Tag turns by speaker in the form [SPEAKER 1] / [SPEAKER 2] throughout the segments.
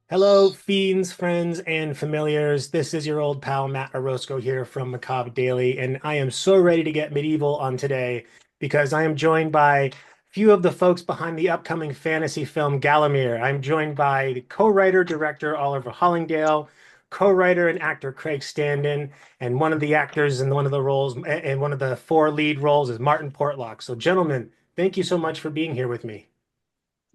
[SPEAKER 1] Hello, fiends, friends, and familiars. This is your old pal Matt Orozco here from Macabre Daily, and I am so ready to get medieval on today because I am joined by a few of the folks behind the upcoming fantasy film Gallowmere. I'm joined by the co-writer, director Oliver Hollingdale, co-writer and actor Craig Standen, and one of the actors in one of the roles, and one of the four lead roles is Martin Portlock. So, gentlemen, thank you so much for being here with me.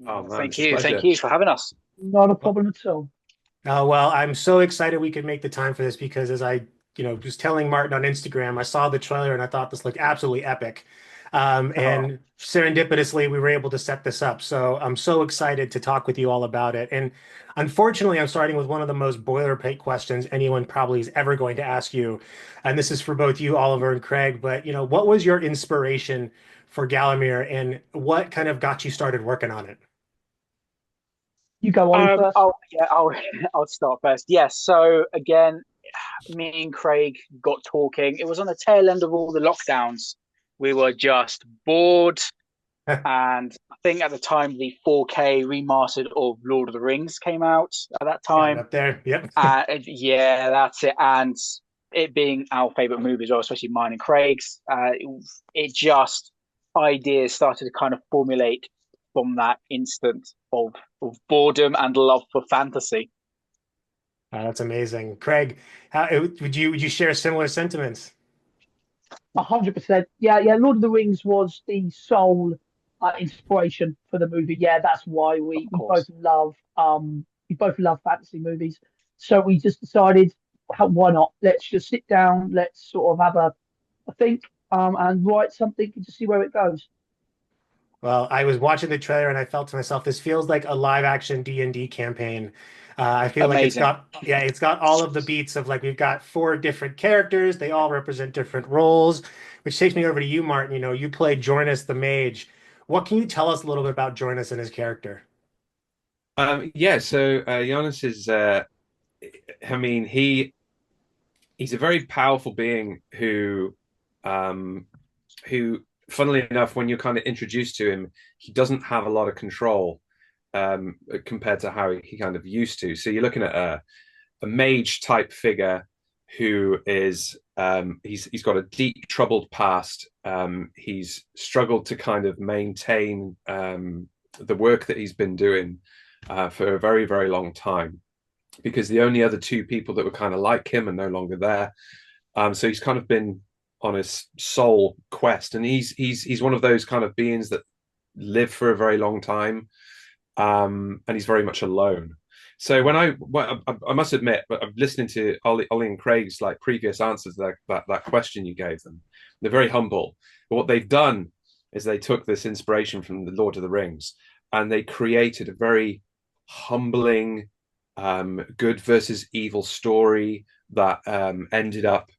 [SPEAKER 2] Oh
[SPEAKER 3] No,
[SPEAKER 2] man,
[SPEAKER 3] thank
[SPEAKER 2] it's a
[SPEAKER 3] you. Thank
[SPEAKER 2] pleasure.
[SPEAKER 3] you for having us.
[SPEAKER 4] Not a problem at all.
[SPEAKER 1] Well, I'm so excited we could make the time for this because as I was telling Martin on Instagram, I saw the trailer and I thought this looked absolutely epic.
[SPEAKER 3] Oh,
[SPEAKER 1] And serendipitously, we were able to set this up. So I'm so excited to talk with you all about it. And unfortunately, I'm starting with one of the most boilerplate questions anyone probably is ever going to ask you. And this is for both you, Oliver and Craig. But, what was your inspiration for Gallowmere and what kind of got you started working on it?
[SPEAKER 4] You go, Ollie, first.
[SPEAKER 3] I'll I'll start first. Yes. So again, me and Craig got talking. It was on the tail end of all the lockdowns. We were just bored, and I think at the time the 4K remastered of Lord of the Rings came out at that
[SPEAKER 1] Got it
[SPEAKER 3] time.
[SPEAKER 1] up there. Yep.
[SPEAKER 3] Yeah, that's it. And it being our favorite movie as well, especially mine and Craig's, it just ideas started to kind of formulate from that instant of boredom and love for fantasy.
[SPEAKER 1] That's amazing. Craig, would you share similar sentiments?
[SPEAKER 4] 100%. Yeah, yeah. Lord of the Rings was the sole inspiration for the movie. Yeah, that's why
[SPEAKER 3] Of
[SPEAKER 4] both
[SPEAKER 3] course.
[SPEAKER 4] love fantasy movies. So we just decided, why not? Let's just sit down. Let's sort of have a think and write something and just see where it goes.
[SPEAKER 1] Well, I was watching the trailer and I felt to myself, this feels like a live action D&D campaign. I feel like it's
[SPEAKER 3] Amazing.
[SPEAKER 1] got, yeah, it's got all of the beats of like we've got four different characters. They all represent different roles, which takes me over to you, Martin. You play Jornas the Mage. What can you tell us a little bit about Jornas and his character?
[SPEAKER 2] Yeah, so Giannis is, I mean, he's a very powerful being um, who, funnily enough, when you're kind of introduced to him, he doesn't have a lot of control compared to how he kind of used to. So you're looking at a mage type figure who is he's got a deep troubled past. He's struggled to kind of maintain the work that he's been doing for a very very long time because the only other two people that were kind of like him are no longer there. So he's kind of been on his soul quest, and he's one of those kind of beings that live for a very long time, and he's very much alone. So I must admit, but I'm listening to Ollie and Craig's like previous answers to that question you gave them. They're very humble. But what they've done is they took this inspiration from the Lord of the Rings and they created a very humbling, good versus evil story that ended up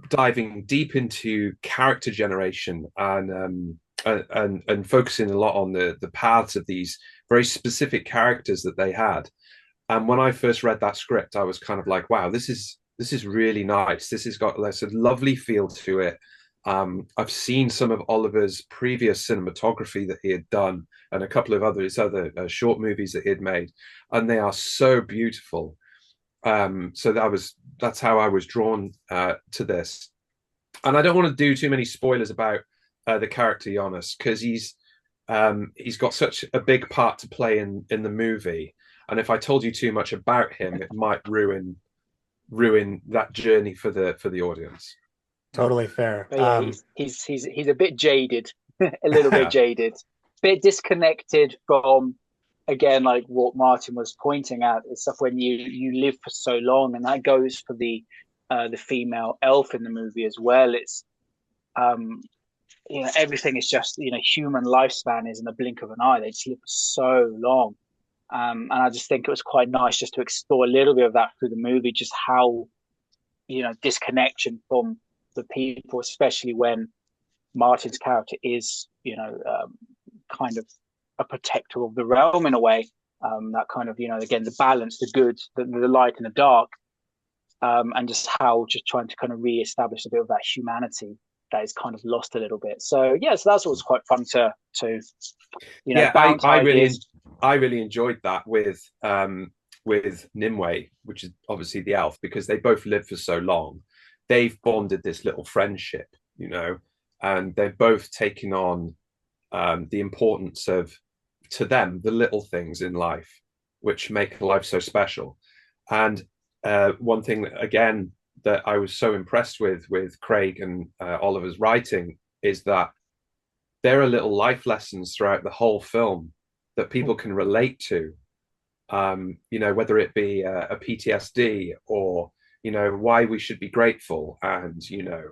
[SPEAKER 2] diving deep into character generation and focusing a lot on the paths of these very specific characters that they had. And when I first read that script, I was kind of like, wow, this is really nice. This has got this a lovely feel to it. I've seen some of Oliver's previous cinematography that he had done, and a couple of his other short movies that he had made, and they are so beautiful. So that's how I was drawn to this. And I don't want to do too many spoilers about the character Jonas because he's got such a big part to play in the movie. And if I told you too much about him, it might ruin that journey for the audience.
[SPEAKER 1] Totally fair.
[SPEAKER 3] But yeah, he's a bit jaded, a little bit jaded, bit disconnected from again like what Martin was pointing out. It's stuff when you live for so long, and that goes for the female elf in the movie as well. It's um everything is just human lifespan is in the blink of an eye. They just live for so long. And I just think it was quite nice just to explore a little bit of that through the movie, just how disconnection from the people, especially when Martin's character is, kind of a protector of the realm in a way. That kind of, again, the balance, the good, the light and the dark, and just how just trying to kind of re-establish a bit of that humanity that is kind of lost a little bit. So yeah, so that's what's quite fun to
[SPEAKER 2] Yeah,
[SPEAKER 3] bounce
[SPEAKER 2] I
[SPEAKER 3] ideas.
[SPEAKER 2] really enjoyed that with with Nimue, which is obviously the elf, because they both lived for so long. They've bonded this little friendship, you know, and they've both taken on the importance of, to them, the little things in life which make life so special. And one thing that, again, that I was so impressed with Craig and Oliver's writing is that there are little life lessons throughout the whole film that people can relate to. You know, whether it be a PTSD or, you know, why we should be grateful, and, you know,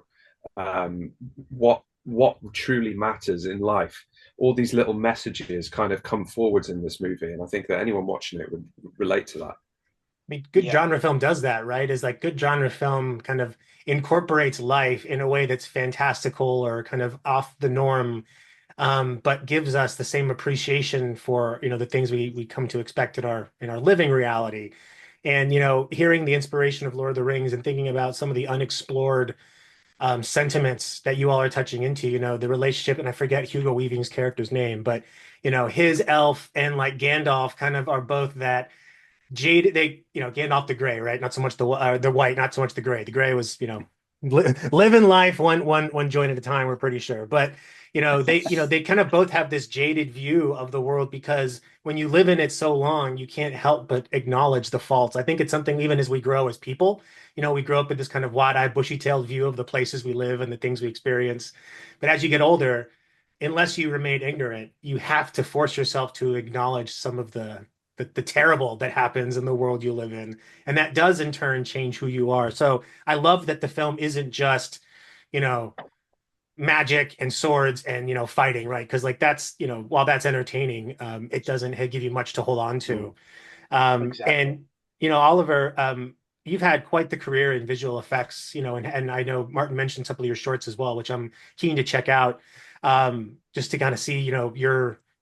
[SPEAKER 2] what truly matters in life. All these little messages kind of come forwards in this movie, and I think that anyone watching it would relate to that.
[SPEAKER 1] I mean, good genre film does that, right? Is like good genre film kind of incorporates life in a way that's fantastical or kind of off the norm, but gives us the same appreciation for, you know, the things we come to expect in our living reality. And, you know, hearing the inspiration of Lord of the Rings and thinking about some of the unexplored sentiments that you all are touching into, you know, the relationship, and I forget Hugo Weaving's character's name, but, you know, his elf and like Gandalf kind of are both that jade. They, you know, Gandalf the gray, right? Not so much the white, not so much the gray. The gray was, you know, living life one joint at a time, we're pretty sure. But, you know, they kind of both have this jaded view of the world, because when you live in it so long, you can't help but acknowledge the faults. I think it's something, even as we grow as people, you know, we grow up with this kind of wide-eyed, bushy-tailed view of the places we live and the things we experience. But as you get older, unless you remain ignorant, you have to force yourself to acknowledge some of the terrible that happens in the world you live in. And that does in turn change who you are. So I love that the film isn't just, you know, magic and swords and, you know, fighting, right? Because like that's, you know, while that's entertaining, it doesn't give you much to hold on to.
[SPEAKER 3] Exactly.
[SPEAKER 1] And, you know, Oliver, you've had quite the career in visual effects, you know, and I know Martin mentioned some of your shorts as well, which I'm keen to check out, just to kind of see, you know,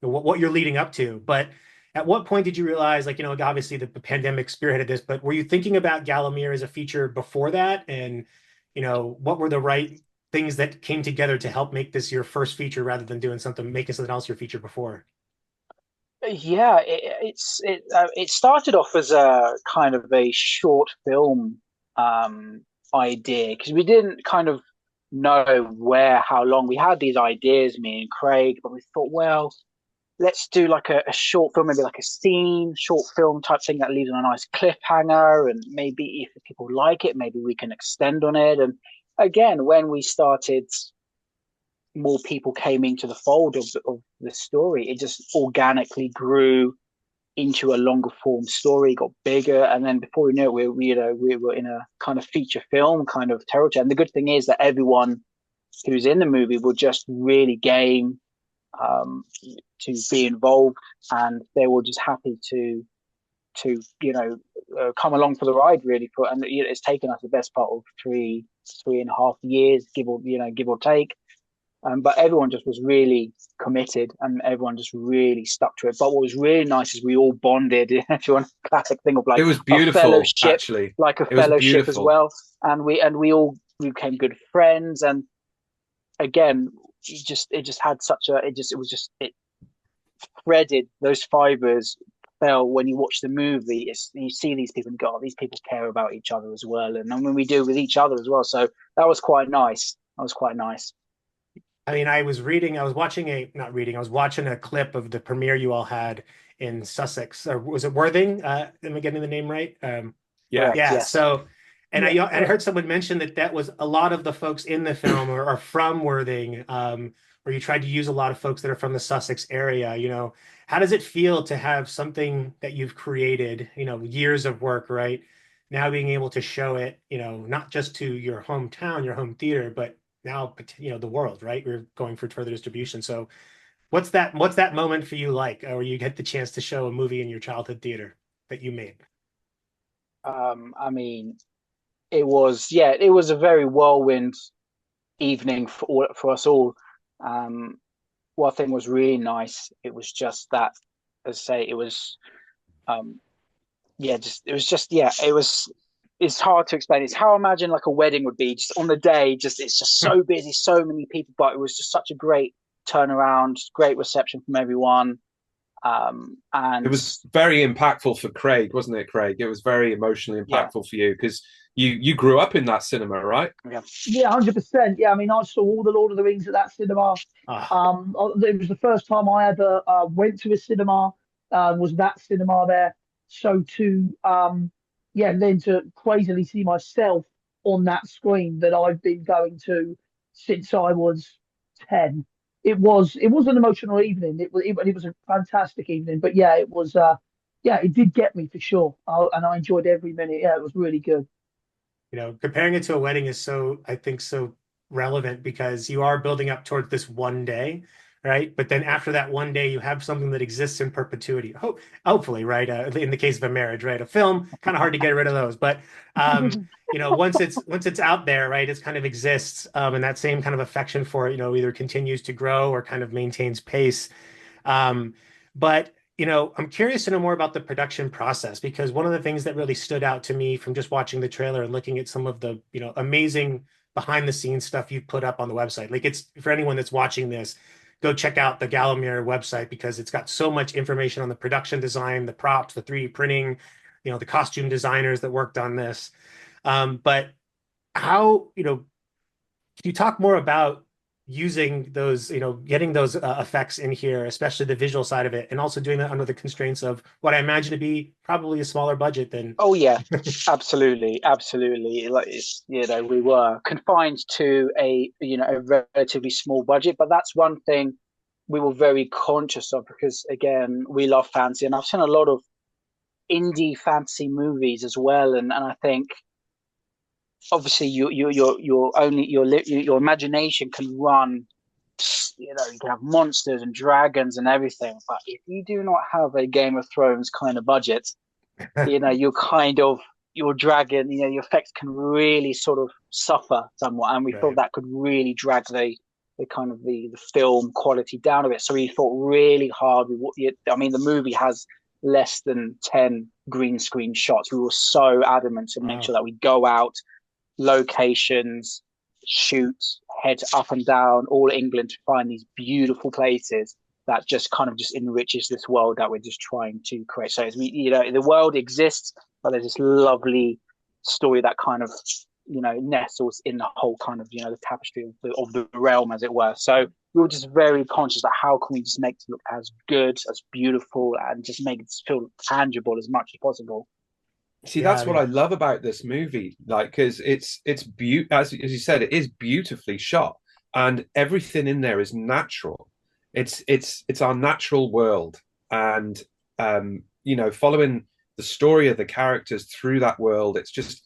[SPEAKER 1] what you're leading up to. But at what point did you realize, like, you know, obviously the pandemic spearheaded this, but were you thinking about Gallowmere as a feature before that? And, you know, what were the right things that came together to help make this your first feature rather than making something else your feature before?
[SPEAKER 3] Yeah, it started off as a kind of a short film idea, because we didn't kind of know how long. We had these ideas, me and Craig, but we thought, well, let's do like a short film, maybe like a short film type thing that leaves on a nice cliffhanger, and maybe if people like it, maybe we can extend on it. And again, when we started, more people came into the fold of the story. It just organically grew into a longer form story, got bigger, and then before we knew it, we were in a kind of feature film kind of territory. And the good thing is that everyone who's in the movie were just really game to be involved, and they were just happy to come along for the ride, really. And it's taken us the best part of 3.5 years, give or take. But everyone just was really committed, and everyone just really stuck to it. But what was really nice is we all bonded. If you want a classic thing of like
[SPEAKER 2] it was beautiful,
[SPEAKER 3] a fellowship,
[SPEAKER 2] actually.
[SPEAKER 3] like a fellowship as well. And we all became good friends. And again, it threaded, those fibers fell when you watch the movie. You see these people and go, oh, these people care about each other as well, and when we do with each other as well. So that was quite nice.
[SPEAKER 1] I mean, I was watching I was watching a clip of the premiere you all had in Sussex. Or was it Worthing? Am I getting the name right?
[SPEAKER 2] Yeah.
[SPEAKER 1] Yeah.
[SPEAKER 3] Yes.
[SPEAKER 1] So, and I heard someone mention that was a lot of the folks in the film are from Worthing, or you tried to use a lot of folks that are from the Sussex area. You know, how does it feel to have something that you've created, you know, years of work, right? Now being able to show it, you know, not just to your hometown, your home theater, but now, you know, the world, right? We're going for further distribution. So what's that moment for you like, or you get the chance to show a movie in your childhood theater that you made?
[SPEAKER 3] I mean, it was a very whirlwind evening for us all. One thing was really nice. It was just that, as I say, it was, it's hard to explain. It's how I imagine like a wedding would be, just on the day. It's just so busy, so many people, but it was just such a great turnaround, great reception from everyone. And
[SPEAKER 2] it was very impactful for Craig, wasn't it, Craig? It was very emotionally impactful for you because you grew up in that cinema, right?
[SPEAKER 4] Yeah, 100%. Yeah, I mean, I saw all the Lord of the Rings at that cinema. It was the first time I ever went to a cinema. Was that cinema there? So then to crazily see myself on that screen that I've been going to since I was 10. It was an emotional evening. It was a fantastic evening. But yeah, it did get me for sure. And I enjoyed every minute. Yeah, it was really good.
[SPEAKER 1] Comparing it to a wedding is I think, so relevant because you are building up towards this one day, right? But then after that one day, you have something that exists in perpetuity. Hopefully, right? In the case of a marriage, right? A film, kind of hard to get rid of those, but once it's out there, right? It kind of exists, and that same kind of affection for it, either continues to grow or kind of maintains pace. But I'm curious to know more about the production process because one of the things that really stood out to me from just watching the trailer and looking at some of the, amazing behind the scenes stuff you've put up on the website. Like, it's for anyone that's watching this, go check out the Gallowmere website because it's got so much information on the production design, the props, the 3D printing, the costume designers that worked on this. But how, can you talk more about using those, getting those effects in here, especially the visual side of it, and also doing that under the constraints of what I imagine to be probably a smaller budget than.
[SPEAKER 3] Oh yeah, absolutely, absolutely. Like we were confined to a relatively small budget, but that's one thing we were very conscious of because again, we love fantasy, and I've seen a lot of indie fantasy movies as well, and I think obviously your imagination can run. You can have monsters and dragons and everything, but if you do not have a Game of Thrones kind of budget, your dragon, your effects can really sort of suffer somewhat, and we thought that could really drag the kind of the film quality down a bit. So we thought really hard. The movie has less than 10 green screen shots. We were so adamant to make sure that we go out locations, shoot, head up and down all England to find these beautiful places that just kind of just enriches this world that we're just trying to create. So the world exists, but there's this lovely story that kind of nestles in the whole kind of the tapestry of the realm, as it were. So we were just very conscious that how can we just make it look as good, as beautiful, and just make it feel tangible as much as possible.
[SPEAKER 2] See, that's what I love about this movie, like, because it's as you said, it is beautifully shot, and everything in there is natural. It's our natural world, and following the story of the characters through that world. It's just,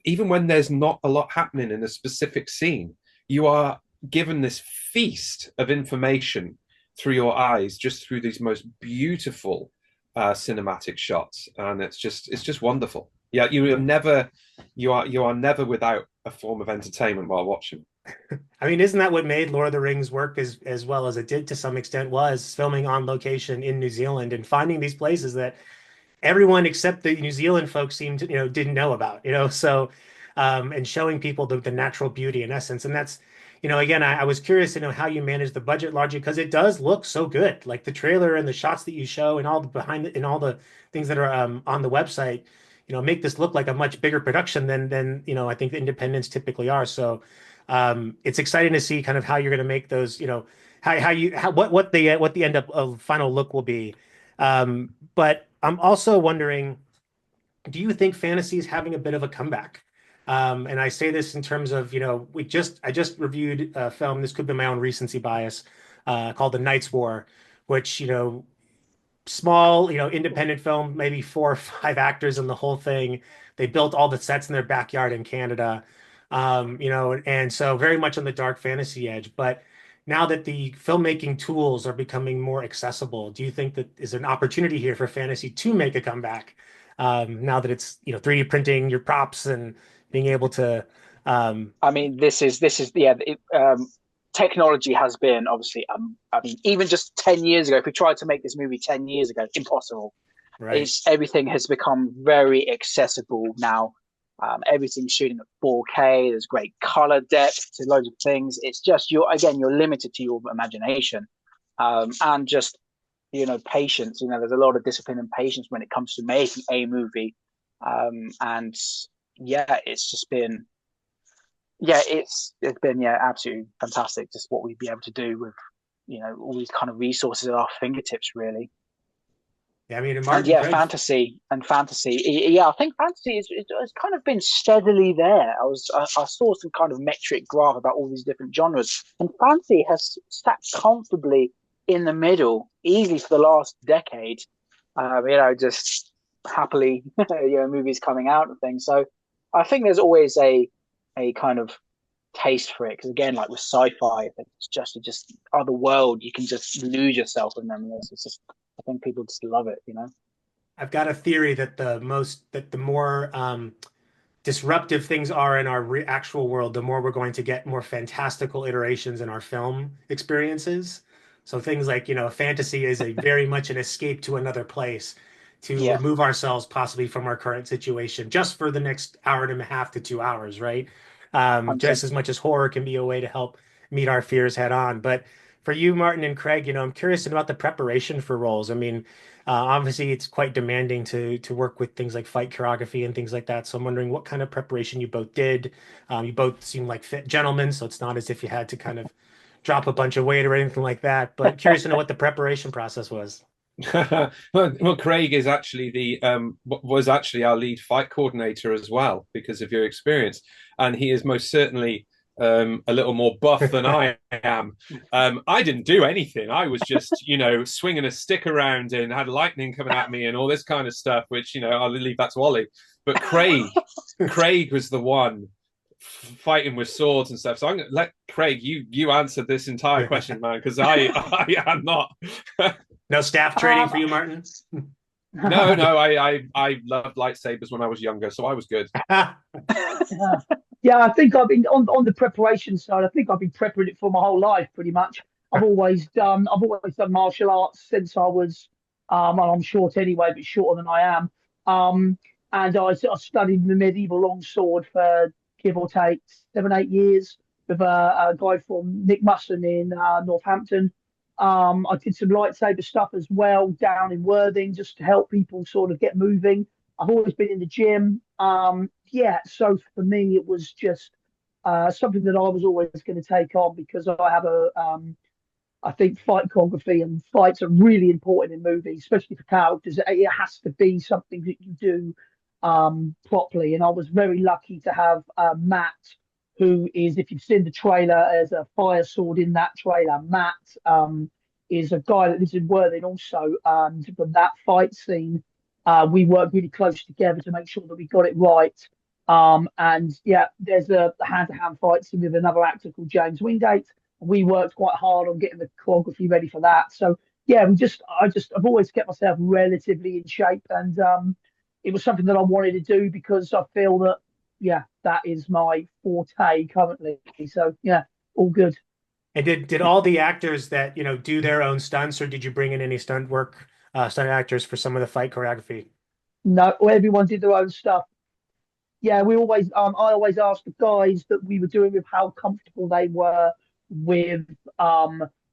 [SPEAKER 2] even when there's not a lot happening in a specific scene, you are given this feast of information through your eyes, just through these most beautiful cinematic shots, and it's just wonderful. Yeah, you are never without a form of entertainment while watching.
[SPEAKER 1] I mean, isn't that what made Lord of the Rings work as well as it did to some extent, was filming on location in New Zealand and finding these places that everyone except the New Zealand folks seemed to, didn't know about, so and showing people the natural beauty in essence. And that's, again, I was curious to know how you manage the budget largely because it does look so good. Like the trailer and the shots that you show and all the things that are on the website, make this look like a much bigger production than I think the independents typically are. So it's exciting to see kind of how you're going to make those, what the end up of final look will be. But I'm also wondering, do you think fantasy is having a bit of a comeback? And I say this in terms of, I just reviewed a film, this could be my own recency bias, called The Night's War, which, small, independent film, maybe 4 or 5 actors in the whole thing. They built all the sets in their backyard in Canada, and so very much on the dark fantasy edge. But now that the filmmaking tools are becoming more accessible, do you think that is an opportunity here for fantasy to make a comeback? Now that it's 3D printing your props and being able to.
[SPEAKER 3] This is yeah. Technology has been obviously. Even just 10 years ago, if we tried to make this movie 10 years ago, impossible.
[SPEAKER 1] Right.
[SPEAKER 3] Everything has become very accessible now. Everything's shooting at 4K. There's great color depth to loads of things. It's just you're limited to your imagination, and just patience. There's a lot of discipline and patience when it comes to making a movie. And yeah, it's been absolutely fantastic. Just what we'd be able to do with, all these kind of resources at our fingertips, really.
[SPEAKER 1] Yeah, I mean,
[SPEAKER 3] And fantasy. Yeah, I think fantasy has kind of been steadily there. I saw some kind of metric graph about all these different genres, and fantasy has sat comfortably in the middle, easily for the last decade. Just happily, movies coming out and things. So I think there's always a kind of taste for it, because again, like with sci-fi, it's just other world. You can just lose yourself in them. It's just, I think people just love it.
[SPEAKER 1] I've got a theory that the more disruptive things are in our actual world, the more we're going to get more fantastical iterations in our film experiences. So things like, fantasy is a very much an escape to another place, to remove ourselves possibly from our current situation just for the next hour and a half to 2 hours, right? Just as much as horror can be a way to help meet our fears head on. But for you, Martin and Craig, I'm curious about the preparation for roles. I mean, obviously, it's quite demanding to work with things like fight choreography and things like that. So I'm wondering what kind of preparation you both did. You both seem like fit gentlemen, so it's not as if you had to kind of drop a bunch of weight or anything like that. But curious to know what the preparation process was.
[SPEAKER 2] well, Craig is actually was actually our lead fight coordinator as well, because of your experience, and he is most certainly a little more buff than I am. I didn't do anything. I was just, swinging a stick around and had lightning coming at me and all this kind of stuff, which, I'll leave that to Ollie. But Craig was the one fighting with swords and stuff. So I'm going to let Craig, you answer this entire question, man, because I am not.
[SPEAKER 1] No staff training for you, Martin?
[SPEAKER 2] No, I loved lightsabers when I was younger, so I was good.
[SPEAKER 4] Yeah, I think I've been on the preparation side. I think I've been preparing it for my whole life, pretty much. I've always done martial arts since I was, well, I'm short anyway, but shorter than I am. And I studied the medieval longsword for give or take 7-8 years with a guy from Nick Musson in Northampton. I did some lightsaber stuff as well down in Worthing, just to help people sort of get moving. I've always been in the gym. So for me, it was just something that I was always going to take on, because I have I think fight choreography and fights are really important in movies, especially for characters. It has to be something that you do properly. And I was very lucky to have Matt, who is, if you've seen the trailer, as a fire sword in that trailer. Matt is a guy that lives in Worthing also. And from that fight scene, we worked really close together to make sure that we got it right. There's a hand-to-hand fight scene with another actor called James Wingate. We worked quite hard on getting the choreography ready for that. So yeah, I've always kept myself relatively in shape, and it was something that I wanted to do because I feel that that is my forte currently. So yeah, all good.
[SPEAKER 1] And did all the actors that do their own stunts, or did you bring in any stunt actors for some of the fight choreography?
[SPEAKER 4] No, everyone did their own stuff. Yeah, I always asked the guys that we were doing with how comfortable they were with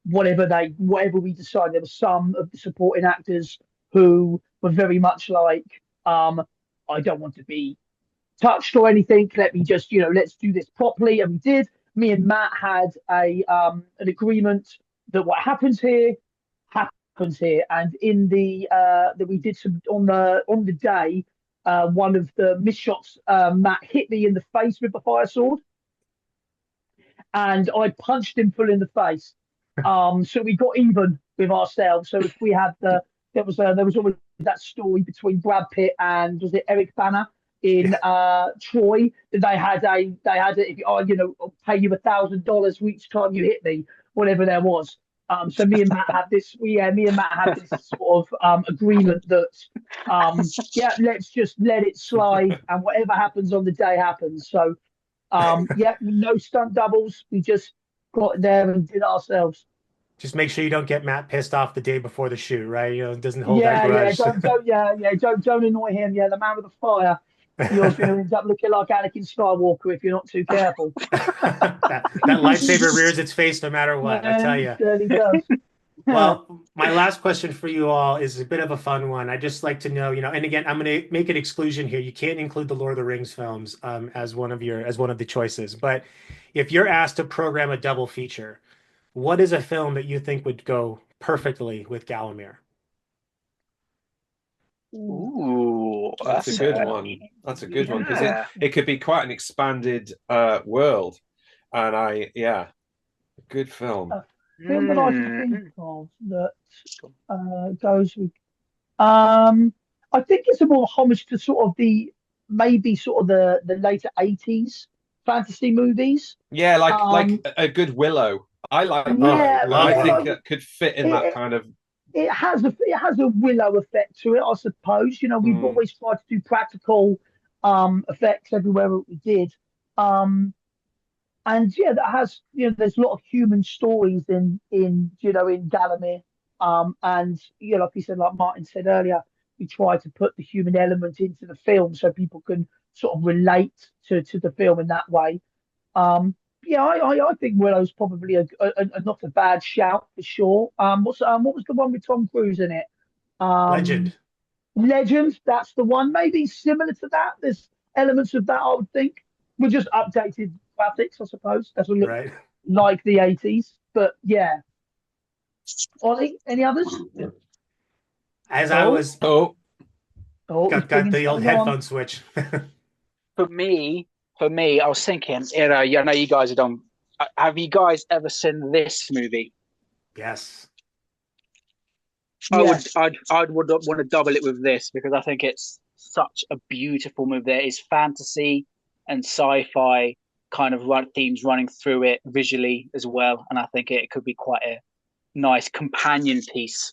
[SPEAKER 4] whatever we decided. There were some of the supporting actors who were very much like, I don't want to be touched or anything. Let me just, let's do this properly. And we did. Me and Matt had an agreement that what happens here happens here. And in that we did some on the day, one of the missed shots, Matt hit me in the face with the fire sword, and I punched him full in the face. So we got even with ourselves. So if we had there was always that story between Brad Pitt and, was it Eric Bana in Troy, that they had if I'll pay you $1,000 for each time you hit me, whatever there was. So me and Matt had this sort of agreement that let's just let it slide, and whatever happens on the day happens. So no stunt doubles. We just got there and did it ourselves.
[SPEAKER 1] Just make sure you don't get Matt pissed off the day before the shoot, right? It doesn't hold that grudge.
[SPEAKER 4] Don't annoy him. Yeah, the man with the fire. You're going to end up looking like Anakin Skywalker if you're not too careful.
[SPEAKER 1] that lightsaber rears its face no matter what. I tell you.
[SPEAKER 4] It certainly does.
[SPEAKER 1] Well, my last question for you all is a bit of a fun one. I just like to know, and again, I'm going to make an exclusion here. You can't include the Lord of the Rings films as one of the choices. But if you're asked to program a double feature, what is a film that you think would go perfectly with Gallowmere?
[SPEAKER 3] Ooh,
[SPEAKER 2] That's a
[SPEAKER 3] that's
[SPEAKER 2] good one. That's a good one because
[SPEAKER 3] yeah.
[SPEAKER 2] it could be quite an expanded world, and a good film.
[SPEAKER 4] Film that I can think
[SPEAKER 3] Mm.
[SPEAKER 4] of that goes with. I think it's a more homage to sort of maybe sort of the later 80s fantasy movies.
[SPEAKER 2] Yeah, like
[SPEAKER 4] Um,
[SPEAKER 2] a good Willow. I like
[SPEAKER 1] Oh,
[SPEAKER 2] Willow.
[SPEAKER 4] yeah,
[SPEAKER 2] I
[SPEAKER 1] love
[SPEAKER 4] yeah,
[SPEAKER 2] think
[SPEAKER 4] like
[SPEAKER 1] Willow.
[SPEAKER 2] it could fit in that
[SPEAKER 4] it,
[SPEAKER 2] kind of.
[SPEAKER 4] it has a Willow effect to it, I suppose. We've
[SPEAKER 2] Mm,
[SPEAKER 4] always tried to do practical effects everywhere that we did. Um, and yeah, that has there's a lot of human stories in Gallowmere. And like you said, like Martin said earlier, we try to put the human element into the film so people can sort of relate to the film in that way. Yeah, I think Willow's probably a not a bad shout for sure. What was the one with Tom Cruise in it?
[SPEAKER 1] Legend.
[SPEAKER 4] Um, Legend, that's the one. Maybe similar to that. There's elements of that, I would think. We're just updated graphics, I suppose. Doesn't look
[SPEAKER 1] Right.
[SPEAKER 4] like the 80s. But yeah. Ollie, any others?
[SPEAKER 1] As I
[SPEAKER 4] Oh,
[SPEAKER 1] was
[SPEAKER 2] oh,
[SPEAKER 4] he's
[SPEAKER 1] got
[SPEAKER 4] bringing
[SPEAKER 1] the old
[SPEAKER 4] something on.
[SPEAKER 1] headphone switch.
[SPEAKER 3] For me, I was thinking, I know you guys have done. Have you guys ever seen this movie?
[SPEAKER 1] Yes.
[SPEAKER 4] Yeah.
[SPEAKER 3] I would want to double it with this because I think it's such a beautiful movie. There is fantasy and sci-fi kind of themes running through it visually as well, and I think it could be quite a nice companion piece.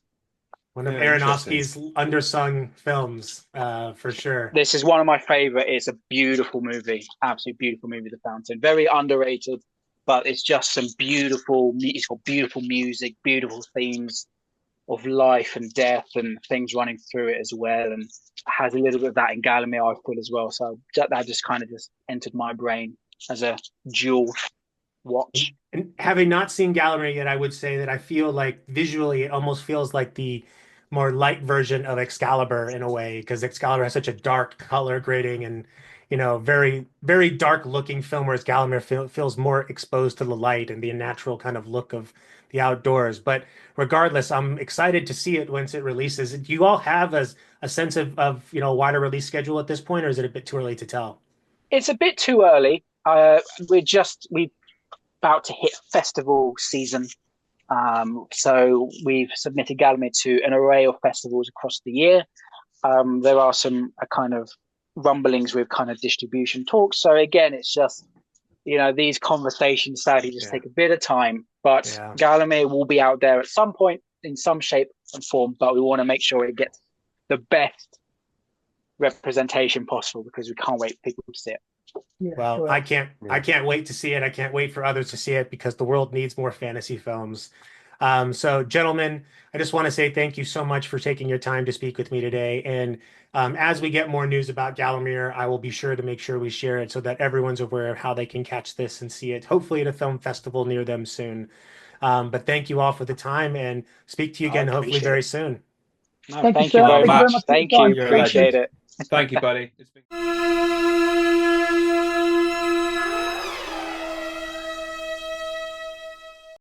[SPEAKER 1] One of
[SPEAKER 2] yeah, interesting.
[SPEAKER 1] Aronofsky's undersung films, for sure.
[SPEAKER 3] This is one of my favorite. It's a beautiful movie, absolutely beautiful movie. The Fountain, very underrated, but it's just some beautiful. It's got beautiful music, beautiful themes of life and death and things running through it as well, and has a little bit of that in Gallowmere I feel as well. So that just kind of just entered my brain as a dual watch.
[SPEAKER 1] And having not seen Gallowmere yet, I would say that I feel like visually it almost feels like the more light version of Excalibur in a way, because Excalibur has such a dark color grading and very very dark looking film, whereas Gallowmere feels more exposed to the light and the natural kind of look of the outdoors. But regardless, I'm excited to see it once it releases. Do you all have a sense of wider release schedule at this point, or is it a bit too early to tell?
[SPEAKER 3] It's a bit too early. We about to hit festival season. So we've submitted Gallowmere to an array of festivals across the year. There are some kind of rumblings with kind of distribution talks. So again, it's just these conversations sadly just
[SPEAKER 1] Yeah.
[SPEAKER 3] take a bit of time. But
[SPEAKER 1] Yeah.
[SPEAKER 3] Gallowmere will be out there at some point in some shape and form. But we want to make sure it gets the best representation possible because we can't wait for people to see it.
[SPEAKER 4] Yeah,
[SPEAKER 1] Well, I
[SPEAKER 4] correct.
[SPEAKER 1] can't I
[SPEAKER 2] Yeah.
[SPEAKER 1] can't wait to see it. I can't wait for others to see it because the world needs more fantasy films. So, gentlemen, I just want to say thank you so much for taking your time to speak with me today. And as we get more news about Gallowmere, I will be sure to make sure we share it so that everyone's aware of how they can catch this and see it, hopefully at a film festival near them soon. But thank you all for the time and speak to you
[SPEAKER 3] I
[SPEAKER 1] again, hopefully
[SPEAKER 3] appreciate
[SPEAKER 1] very
[SPEAKER 3] it.
[SPEAKER 1] soon.
[SPEAKER 3] No,
[SPEAKER 4] Thank you,
[SPEAKER 3] thank you
[SPEAKER 4] sir.
[SPEAKER 2] Oh,
[SPEAKER 3] very
[SPEAKER 4] Thank you very
[SPEAKER 2] Matt,
[SPEAKER 3] much.
[SPEAKER 4] much for your
[SPEAKER 3] Thank you.
[SPEAKER 4] time.
[SPEAKER 2] you're a
[SPEAKER 4] Thank you.
[SPEAKER 3] Appreciate
[SPEAKER 2] legend.
[SPEAKER 3] it.
[SPEAKER 2] Thank you, buddy. It's been.